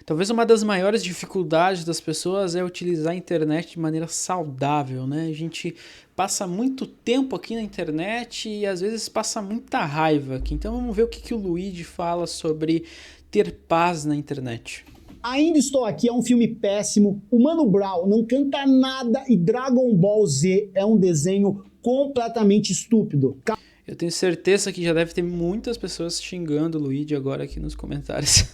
Talvez uma das maiores dificuldades das pessoas é utilizar a internet de maneira saudável, né? A gente passa muito tempo aqui na internet e às vezes passa muita raiva aqui. Então vamos ver o que o Luigi fala sobre ter paz na internet. Ainda estou aqui, é um filme péssimo. O Mano Brown não canta nada e Dragon Ball Z é um desenho completamente estúpido. Eu tenho certeza que já deve ter muitas pessoas xingando o Luigi agora aqui nos comentários.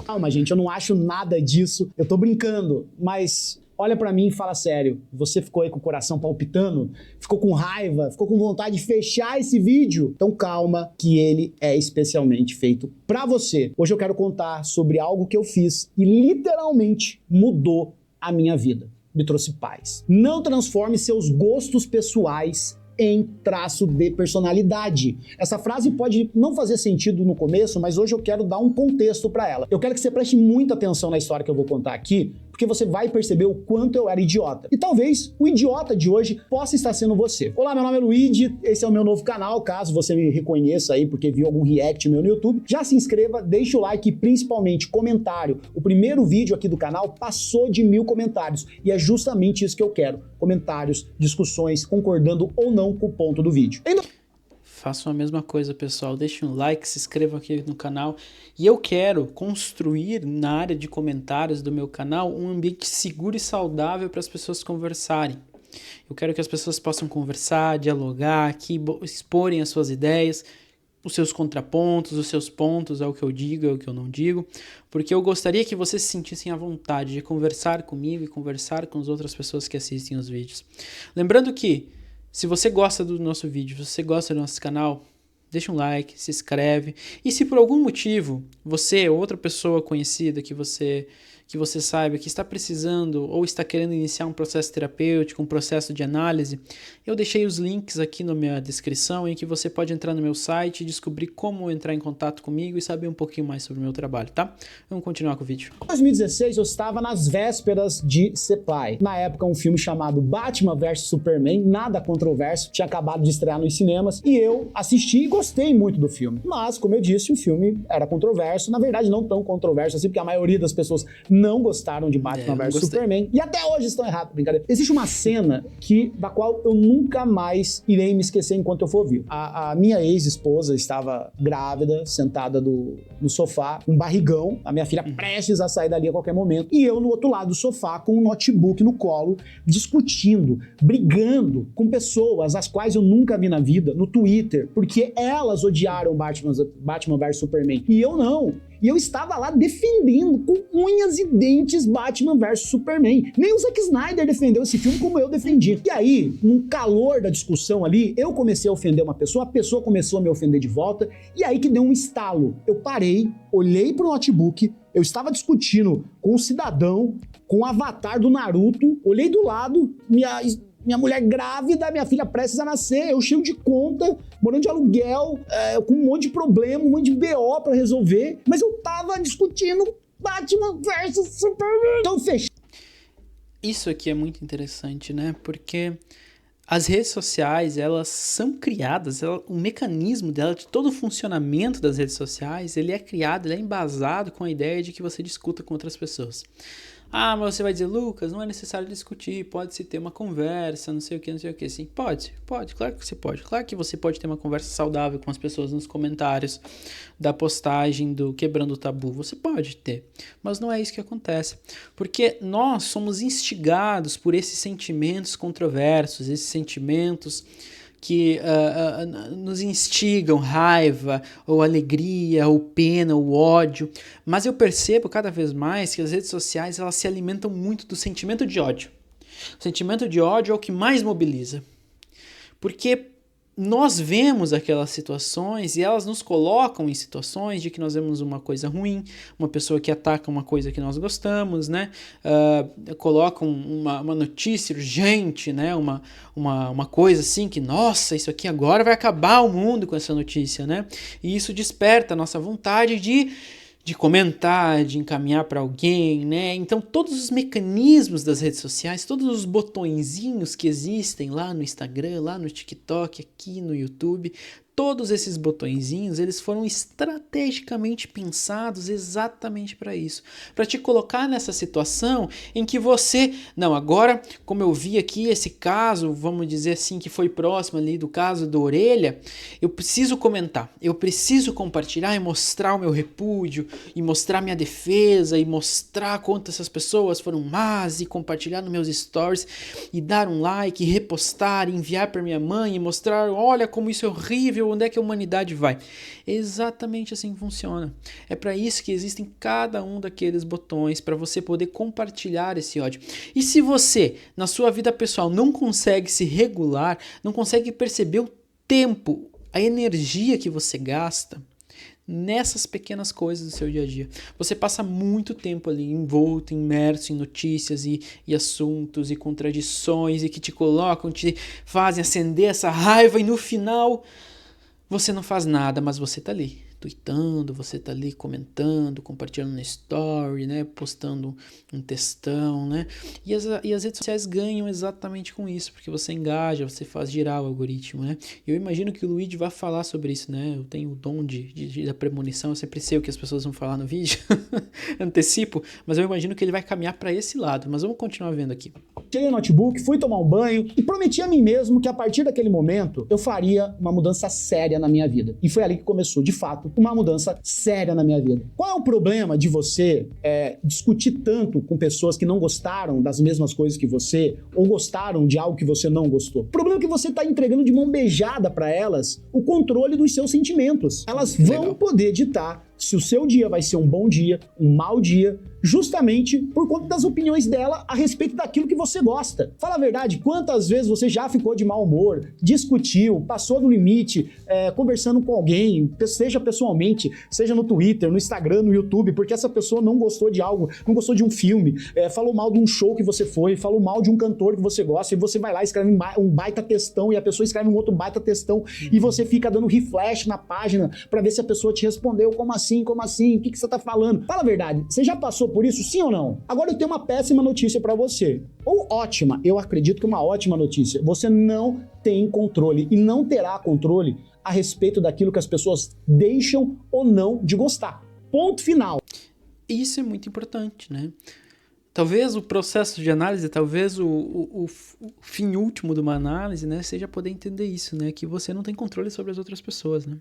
Calma, gente, eu não acho nada disso. Eu tô brincando, mas olha pra mim e fala sério. Você ficou aí com o coração palpitando? Ficou com raiva? Ficou com vontade de fechar esse vídeo? Então calma, que ele é especialmente feito pra você. Hoje eu quero contar sobre algo que eu fiz e literalmente mudou a minha vida. Me trouxe paz. Não transforme seus gostos pessoais em traço de personalidade. Essa frase pode não fazer sentido no começo, mas hoje eu quero dar um contexto para ela. Eu quero que você preste muita atenção na história que eu vou contar aqui, porque você vai perceber o quanto eu era idiota. E talvez o idiota de hoje possa estar sendo você. Olá, meu nome é Luigi, esse é o meu novo canal, caso você me reconheça aí porque viu algum react meu no YouTube, já se inscreva, deixa o like e principalmente comentário. O primeiro vídeo aqui do canal passou de 1000 comentários e é justamente isso que eu quero. Comentários, discussões, concordando ou não com o ponto do vídeo. Façam a mesma coisa, pessoal. Deixem um like, se inscrevam aqui no canal. E eu quero construir na área de comentários do meu canal um ambiente seguro e saudável para as pessoas conversarem. Eu quero que as pessoas possam conversar, dialogar aqui, exporem as suas ideias, os seus contrapontos, os seus pontos, ao que eu digo, ao que eu não digo, porque eu gostaria que vocês se sentissem à vontade de conversar comigo e conversar com as outras pessoas que assistem os vídeos. Lembrando que, se você gosta do nosso vídeo, se você gosta do nosso canal, deixa um like, se inscreve. E se por algum motivo você ou outra pessoa conhecida que você saiba que está precisando ou está querendo iniciar um processo terapêutico, um processo de análise, eu deixei os links aqui na minha descrição em que você pode entrar no meu site e descobrir como entrar em contato comigo e saber um pouquinho mais sobre o meu trabalho, tá? Vamos continuar com o vídeo. Em 2016 eu estava nas vésperas de ser pai. Na época um filme chamado Batman vs Superman, nada controverso, tinha acabado de estrear nos cinemas e eu assisti e gostei muito do filme. Mas, como eu disse, o filme era controverso, na verdade não tão controverso assim, porque a maioria das pessoas não gostaram de Batman vs Superman e até hoje estão errados, brincadeira. Existe uma cena da qual eu nunca mais irei me esquecer enquanto eu for vivo. A minha ex-esposa estava grávida, sentada no sofá, um barrigão, a minha filha prestes a sair dali a qualquer momento, e eu no outro lado do sofá com um notebook no colo, discutindo, brigando com pessoas as quais eu nunca vi na vida, no Twitter, porque elas odiaram Batman vs Superman, e eu não. E eu estava lá defendendo com unhas e dentes Batman vs Superman. Nem o Zack Snyder defendeu esse filme como eu defendi. E aí, no calor da discussão ali, eu comecei a ofender uma pessoa, a pessoa começou a me ofender de volta, e aí que deu um estalo. Eu parei, olhei pro notebook, eu estava discutindo com um cidadão, com o avatar do Naruto, olhei do lado, minha mulher grávida, minha filha prestes a nascer, eu cheio de conta, morando de aluguel, com um monte de problema, um monte de BO pra resolver, mas eu tava discutindo Batman versus Superman. Então fechei. Isso aqui é muito interessante, né? Porque as redes sociais, elas são criadas, o mecanismo dela, de todo o funcionamento das redes sociais, ele é criado, ele é embasado com a ideia de que você discuta com outras pessoas. Ah, mas você vai dizer, Lucas, não é necessário discutir, pode-se ter uma conversa, não sei o que. Sim, pode, claro que você pode. Claro que você pode ter uma conversa saudável com as pessoas nos comentários da postagem do Quebrando o Tabu, você pode ter. Mas não é isso que acontece, porque nós somos instigados por esses sentimentos controversos, esses sentimentos que nos instigam raiva, ou alegria, ou pena, ou ódio. Mas eu percebo cada vez mais que as redes sociais elas se alimentam muito do sentimento de ódio. O sentimento de ódio é o que mais mobiliza. Porque nós vemos aquelas situações e elas nos colocam em situações de que nós vemos uma coisa ruim, uma pessoa que ataca uma coisa que nós gostamos, né? Colocam uma notícia urgente, né? Uma coisa assim que, nossa, isso aqui agora vai acabar o mundo com essa notícia, né? E isso desperta a nossa vontade de comentar, de encaminhar para alguém, né? Então todos os mecanismos das redes sociais, todos os botõezinhos que existem lá no Instagram, lá no TikTok, aqui no YouTube, Todos esses botõezinhos, eles foram estrategicamente pensados exatamente para isso, para te colocar nessa situação em que você, não, agora, como eu vi aqui esse caso, vamos dizer assim, que foi próximo ali do caso da orelha, eu preciso comentar, eu preciso compartilhar e mostrar o meu repúdio, e mostrar minha defesa, e mostrar quanto essas pessoas foram más, e compartilhar nos meus stories, e dar um like, e repostar, e enviar para minha mãe, e mostrar, olha como isso é horrível, onde é que a humanidade vai? É exatamente assim que funciona. É para isso que existem cada um daqueles botões, para você poder compartilhar esse ódio. E se você, na sua vida pessoal, não consegue se regular, não consegue perceber o tempo, a energia que você gasta nessas pequenas coisas do seu dia a dia. Você passa muito tempo ali envolto, imerso em notícias e assuntos e contradições e que te colocam, te fazem acender essa raiva e no final você não faz nada, mas você tá ali, tweetando, você tá ali comentando, compartilhando na story, né, postando um textão, né, e as redes sociais ganham exatamente com isso, porque você engaja, você faz girar o algoritmo, né. Eu imagino que o Luigi vai falar sobre isso, né, eu tenho o dom da premonição, eu sempre sei o que as pessoas vão falar no vídeo, antecipo, mas eu imagino que ele vai caminhar para esse lado, mas vamos continuar vendo aqui. Tirei o notebook, fui tomar um banho e prometi a mim mesmo que a partir daquele momento eu faria uma mudança séria na minha vida. E foi ali que começou, de fato, uma mudança séria na minha vida. Qual é o problema de você discutir tanto com pessoas que não gostaram das mesmas coisas que você ou gostaram de algo que você não gostou? O problema é que você está entregando de mão beijada para elas o controle dos seus sentimentos. Elas vão poder ditar se o seu dia vai ser um bom dia, um mau dia, justamente por conta das opiniões dela a respeito daquilo que você gosta. Fala a verdade, quantas vezes você já ficou de mau humor, discutiu, passou do limite, conversando com alguém, seja pessoalmente, seja no Twitter, no Instagram, no YouTube, porque essa pessoa não gostou de algo, não gostou de um filme, falou mal de um show que você foi, falou mal de um cantor que você gosta, e você vai lá e escreve um baita textão, e a pessoa escreve um outro baita textão, e você fica dando refresh na página pra ver se a pessoa te respondeu, como assim, o que você tá falando? Fala a verdade, você já passou por isso, sim ou não? Agora eu tenho uma péssima notícia pra você. Ou ótima, eu acredito que uma ótima notícia. Você não tem controle e não terá controle a respeito daquilo que as pessoas deixam ou não de gostar. Ponto final. Isso é muito importante, né? Talvez o processo de análise, talvez o fim último de uma análise, né, seja poder entender isso, né, que você não tem controle sobre as outras pessoas, né?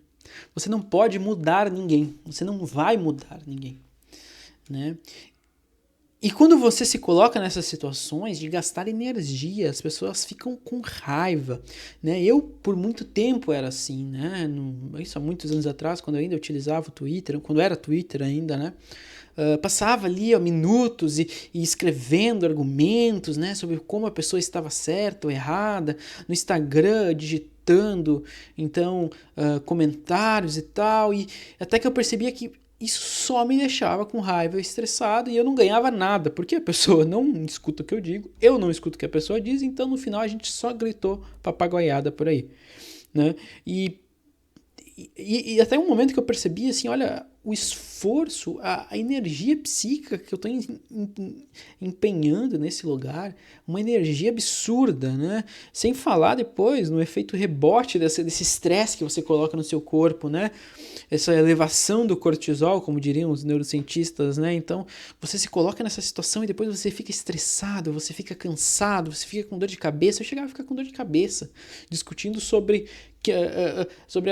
Você não pode mudar ninguém, você não vai mudar ninguém, né? E quando você se coloca nessas situações de gastar energia, as pessoas ficam com raiva, né? Eu, por muito tempo, era assim, né? Isso há muitos anos atrás, quando eu ainda utilizava o Twitter, quando era Twitter ainda, né? Passava ali minutos e escrevendo argumentos, né? Sobre como a pessoa estava certa ou errada, no Instagram, digitando, então, comentários e tal, e até que eu percebia que isso só me deixava com raiva, estressado, e eu não ganhava nada, porque a pessoa não escuta o que eu digo, eu não escuto o que a pessoa diz, então no final a gente só gritou papagaiada por aí, né? E até um momento que eu percebi assim, olha, o esforço, a energia psíquica que eu estou empenhando nesse lugar, uma energia absurda, né? Sem falar depois no efeito rebote desse estresse que você coloca no seu corpo, né? Essa elevação do cortisol, como diriam os neurocientistas, né? Então, você se coloca nessa situação e depois você fica estressado, você fica cansado, você fica com dor de cabeça. Eu chegava a ficar com dor de cabeça, discutindo sobre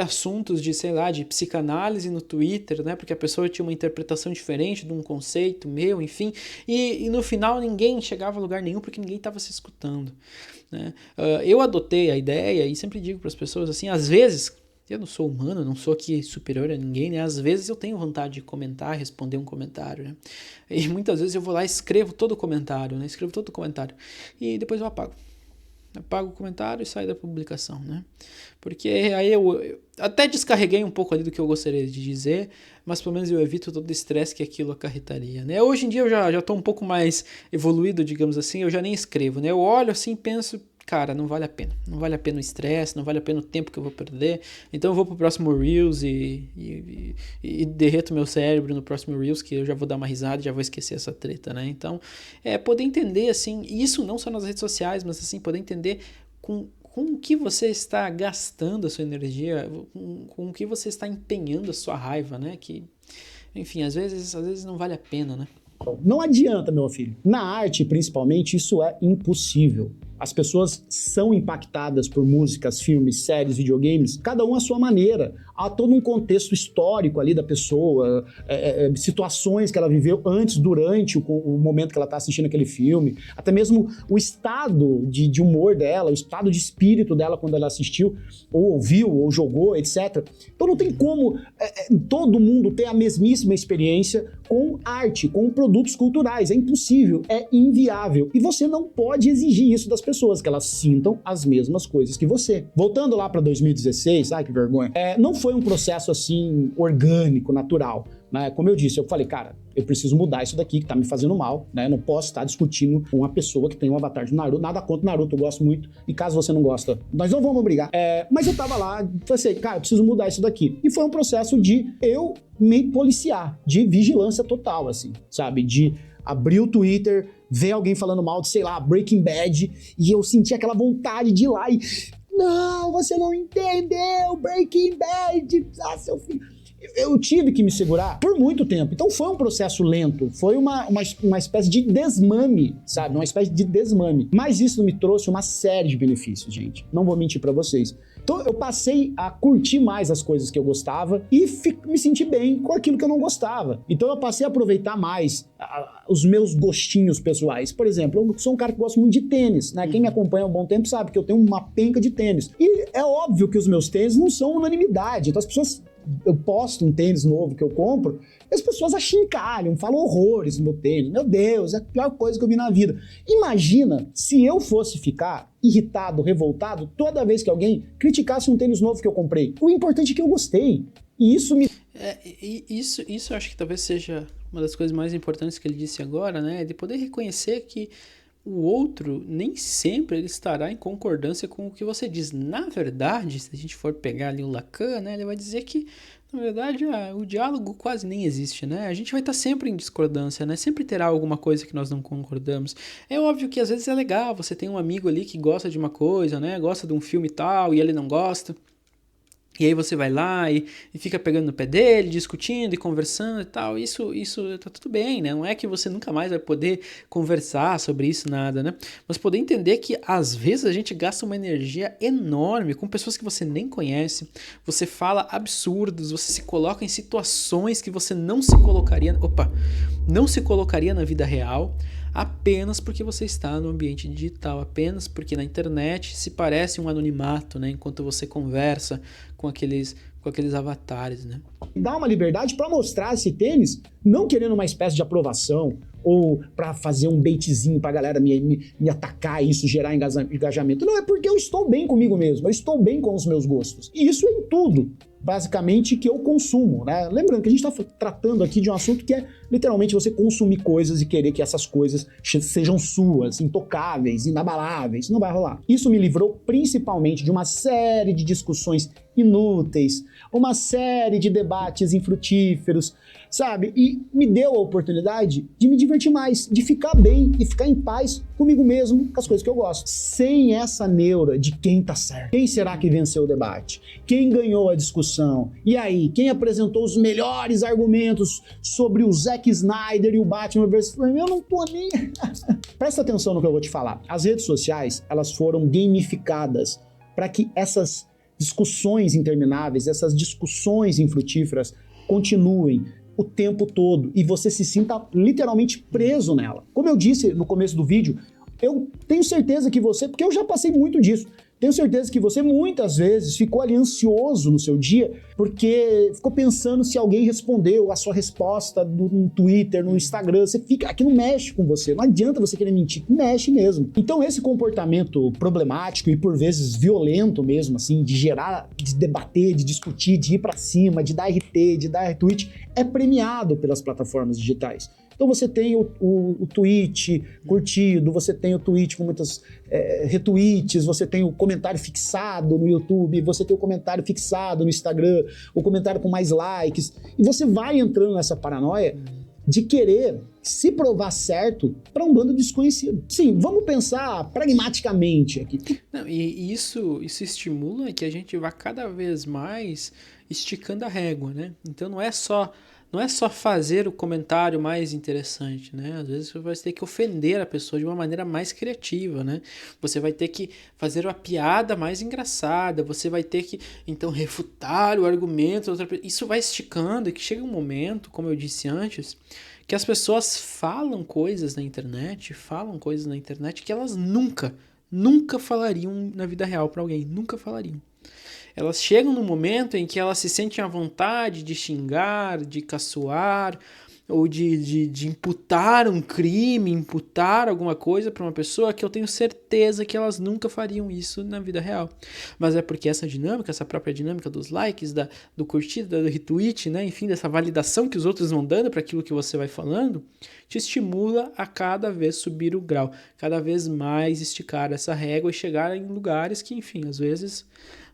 assuntos de, sei lá, de psicanálise no Twitter, né? Porque a pessoa tinha uma interpretação diferente de um conceito meu, enfim. E no final ninguém chegava a lugar nenhum porque ninguém estava se escutando, né? Eu adotei a ideia e sempre digo para as pessoas assim, às vezes... Eu não sou humano, não sou aqui superior a ninguém, né? Às vezes eu tenho vontade de comentar, responder um comentário, né? E muitas vezes eu vou lá e escrevo todo o comentário, né? Escrevo todo o comentário. E depois eu apago. Apago o comentário e saio da publicação, né? Porque aí eu até descarreguei um pouco ali do que eu gostaria de dizer, mas pelo menos eu evito todo o estresse que aquilo acarretaria, né? Hoje em dia eu já tô um pouco mais evoluído, digamos assim, eu já nem escrevo, né? Eu olho assim e penso... Cara, não vale a pena. Não vale a pena o estresse, não vale a pena o tempo que eu vou perder. Então eu vou pro próximo Reels e derreto meu cérebro no próximo Reels, que eu já vou dar uma risada e já vou esquecer essa treta, né? Então, poder entender, assim, isso não só nas redes sociais, mas assim, poder entender com com o que você está gastando a sua energia, com o que você está empenhando a sua raiva, né? Que, enfim, às vezes não vale a pena, né? Não adianta, meu filho. Na arte, principalmente, isso é impossível. As pessoas são impactadas por músicas, filmes, séries, videogames, cada um à sua maneira. Há todo um contexto histórico ali da pessoa, situações que ela viveu antes, durante o momento que ela está assistindo aquele filme, até mesmo o estado de humor dela, o estado de espírito dela quando ela assistiu, ou ouviu, ou jogou, etc. Então não tem como todo mundo ter a mesmíssima experiência com arte, com produtos culturais. É impossível, é inviável. E você não pode exigir isso das pessoas, que elas sintam as mesmas coisas que você. Voltando lá para 2016, ai que vergonha, não foi um processo assim orgânico, natural, né? Como eu disse, eu falei, cara, eu preciso mudar isso daqui que tá me fazendo mal, né? Eu não posso estar discutindo com uma pessoa que tem um avatar de Naruto, nada contra o Naruto, eu gosto muito, e caso você não gosta, nós não vamos brigar. Mas eu tava lá, falei, cara, eu preciso mudar isso daqui. E foi um processo de eu me policiar, de vigilância total, assim, sabe? De abrir o Twitter, ver alguém falando mal de, sei lá, Breaking Bad, e eu senti aquela vontade de ir lá e... Não, você não entendeu, Breaking Bad, seu filho... Eu tive que me segurar por muito tempo. Então foi um processo lento, foi uma espécie de desmame, sabe? Uma espécie de desmame. Mas isso me trouxe uma série de benefícios, gente. Não vou mentir pra vocês. Então eu passei a curtir mais as coisas que eu gostava e me sentir bem com aquilo que eu não gostava. Então eu passei a aproveitar mais os meus gostinhos pessoais. Por exemplo, eu sou um cara que gosta muito de tênis, né? Quem me acompanha há um bom tempo sabe que eu tenho uma penca de tênis. E é óbvio que os meus tênis não são unanimidade. Então as pessoas... Eu posto um tênis novo que eu compro, e as pessoas achincalham, falam horrores no meu tênis. Meu Deus, é a pior coisa que eu vi na vida. Imagina se eu fosse ficar irritado, revoltado, toda vez que alguém criticasse um tênis novo que eu comprei. O importante é que eu gostei. E isso me... Isso eu acho que talvez seja uma das coisas mais importantes que ele disse agora, né? De poder reconhecer que o outro nem sempre ele estará em concordância com o que você diz. Na verdade, se a gente for pegar ali o Lacan, né, ele vai dizer que, na verdade, o diálogo quase nem existe, né? A gente vai estar sempre em discordância, né? Sempre terá alguma coisa que nós não concordamos. É óbvio que às vezes é legal, você tem um amigo ali que gosta de uma coisa, né? Gosta de um filme e tal, e ele não gosta. E aí você vai lá e fica pegando no pé dele, discutindo e conversando e tal. Isso tá tudo bem, né? Não é que você nunca mais vai poder conversar sobre isso, nada, né? Mas poder entender que às vezes a gente gasta uma energia enorme com pessoas que você nem conhece. Você fala absurdos, você se coloca em situações que você não se colocaria na vida real, apenas porque você está no ambiente digital, apenas porque na internet se parece um anonimato, né? Enquanto você conversa com aqueles avatares, né? Dá uma liberdade para mostrar esse tênis, não querendo uma espécie de aprovação ou para fazer um baitzinho pra galera me atacar e isso gerar engajamento. Não, é porque eu estou bem comigo mesmo, eu estou bem com os meus gostos. E isso é em tudo, basicamente, que eu consumo, né? Lembrando que a gente está tratando aqui de um assunto que é literalmente você consumir coisas e querer que essas coisas sejam suas, intocáveis, inabaláveis. Não vai rolar. Isso me livrou principalmente de uma série de discussões inúteis, uma série de debates infrutíferos, sabe? E me deu a oportunidade de me divertir mais, de ficar bem e ficar em paz comigo mesmo, com as coisas que eu gosto. Sem essa neura de quem tá certo. Quem será que venceu o debate? Quem ganhou a discussão? E aí, quem apresentou os melhores argumentos sobre o Zack Snyder e o Batman vs Superman? Eu não tô nem... Presta atenção no que eu vou te falar. As redes sociais, elas foram gamificadas para que essas discussões intermináveis, essas discussões infrutíferas continuem o tempo todo e você se sinta literalmente preso nela. Como eu disse no começo do vídeo, eu tenho certeza que você, porque eu já passei muito disso, tenho certeza que você muitas vezes ficou ali ansioso no seu dia porque ficou pensando se alguém respondeu a sua resposta no Twitter, no Instagram. Você fica, aquilo mexe com você. Não adianta você querer mentir, mexe mesmo. Então esse comportamento problemático e por vezes violento mesmo, assim, de gerar, de debater, de discutir, de ir pra cima, de dar RT, de dar retweet, é premiado pelas plataformas digitais. Então você tem o tweet curtido, você tem o tweet com muitos retweets, você tem o comentário fixado no YouTube, você tem o comentário fixado no Instagram, o comentário com mais likes, e você vai entrando nessa paranoia de querer se provar certo para um bando desconhecido. Sim, vamos pensar pragmaticamente aqui. Não, e isso estimula que a gente vá cada vez mais esticando a régua, né? Então não é só fazer o comentário mais interessante, né? Às vezes você vai ter que ofender a pessoa de uma maneira mais criativa, né? Você vai ter que fazer uma piada mais engraçada, você vai ter que, então, refutar o argumento da outra pessoa. Isso vai esticando e que chega um momento, como eu disse antes, que as pessoas falam coisas na internet que elas nunca falariam na vida real para alguém, nunca falariam. Elas chegam no momento em que elas se sentem à vontade de xingar, de caçoar, ou de imputar um crime, imputar alguma coisa para uma pessoa que eu tenho certeza que elas nunca fariam isso na vida real. Mas é porque essa dinâmica, essa própria dinâmica dos likes, do curtida, do retweet, né? Enfim, dessa validação que os outros vão dando para aquilo que você vai falando, te estimula a cada vez subir o grau, cada vez mais esticar essa régua e chegar em lugares que, enfim, às vezes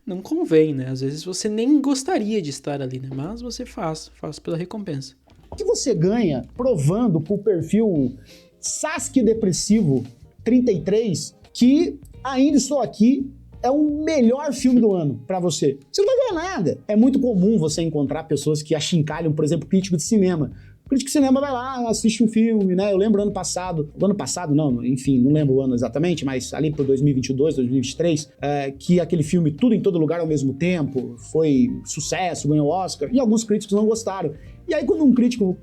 não convém, né? Às vezes você nem gostaria de estar ali, né? Mas você faz pela recompensa. O que você ganha provando pro perfil Sasuke Depressivo 33 que Ainda Estou Aqui é o melhor filme do ano pra você? Você não vai ganhar nada. É muito comum você encontrar pessoas que achincalham, por exemplo, crítico de cinema. O crítico de cinema vai lá, assiste um filme, né? Eu lembro ano passado não, enfim, não lembro o ano exatamente, mas ali pro 2022, 2023, que aquele filme Tudo em Todo Lugar ao Mesmo Tempo foi sucesso, ganhou Oscar, e alguns críticos não gostaram. E aí quando um crítico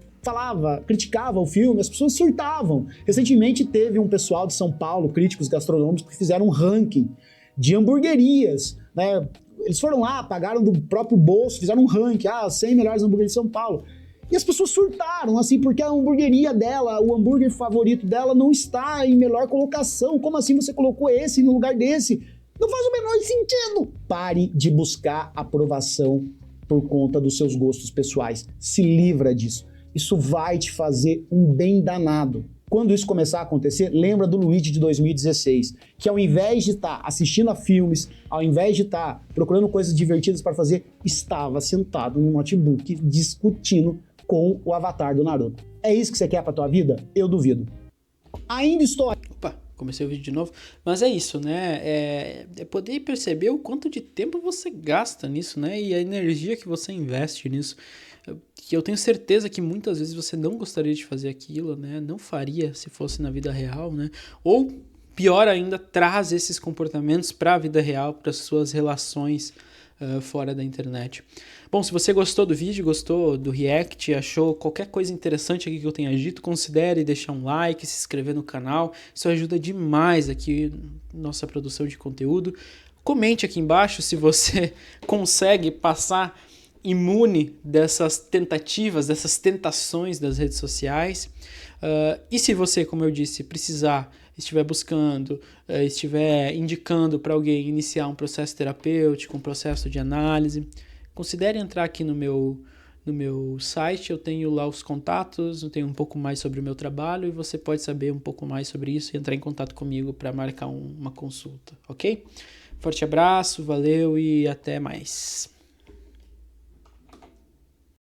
criticava o filme, as pessoas surtavam. Recentemente teve um pessoal de São Paulo, críticos gastronômicos, que fizeram um ranking de hamburguerias, né? Eles foram lá, pagaram do próprio bolso, fizeram um ranking, 100 melhores hambúrgueres de São Paulo. E as pessoas surtaram, assim, porque a hamburgueria dela, o hambúrguer favorito dela não está em melhor colocação. Como assim você colocou esse no lugar desse? Não faz o menor sentido. Pare de buscar aprovação por conta dos seus gostos pessoais. Se livra disso. Isso vai te fazer um bem danado. Quando isso começar a acontecer, lembra do Luigi de 2016, que ao invés de estar assistindo a filmes, ao invés de estar procurando coisas divertidas para fazer, estava sentado no notebook discutindo com o avatar do Naruto. É isso que você quer pra tua vida? Eu duvido. Ainda estou... Opa, comecei o vídeo de novo. Mas é isso, né? É poder perceber o quanto de tempo você gasta nisso, né? E a energia que você investe nisso. Que eu tenho certeza que muitas vezes você não gostaria de fazer aquilo, né? Não faria se fosse na vida real, né? Ou, pior ainda, traz esses comportamentos para a vida real, para as suas relações fora da internet. Bom, se você gostou do vídeo, gostou do react, achou qualquer coisa interessante aqui que eu tenha dito, considere deixar um like, se inscrever no canal. Isso ajuda demais aqui nossa produção de conteúdo. Comente aqui embaixo se você consegue passar imune dessas tentativas, dessas tentações das redes sociais. E se você, como eu disse, estiver buscando, estiver indicando para alguém iniciar um processo terapêutico, um processo de análise, considere entrar aqui no meu site. Eu tenho lá os contatos, eu tenho um pouco mais sobre o meu trabalho e você pode saber um pouco mais sobre isso e entrar em contato comigo para marcar uma consulta, ok? Forte abraço, valeu e até mais.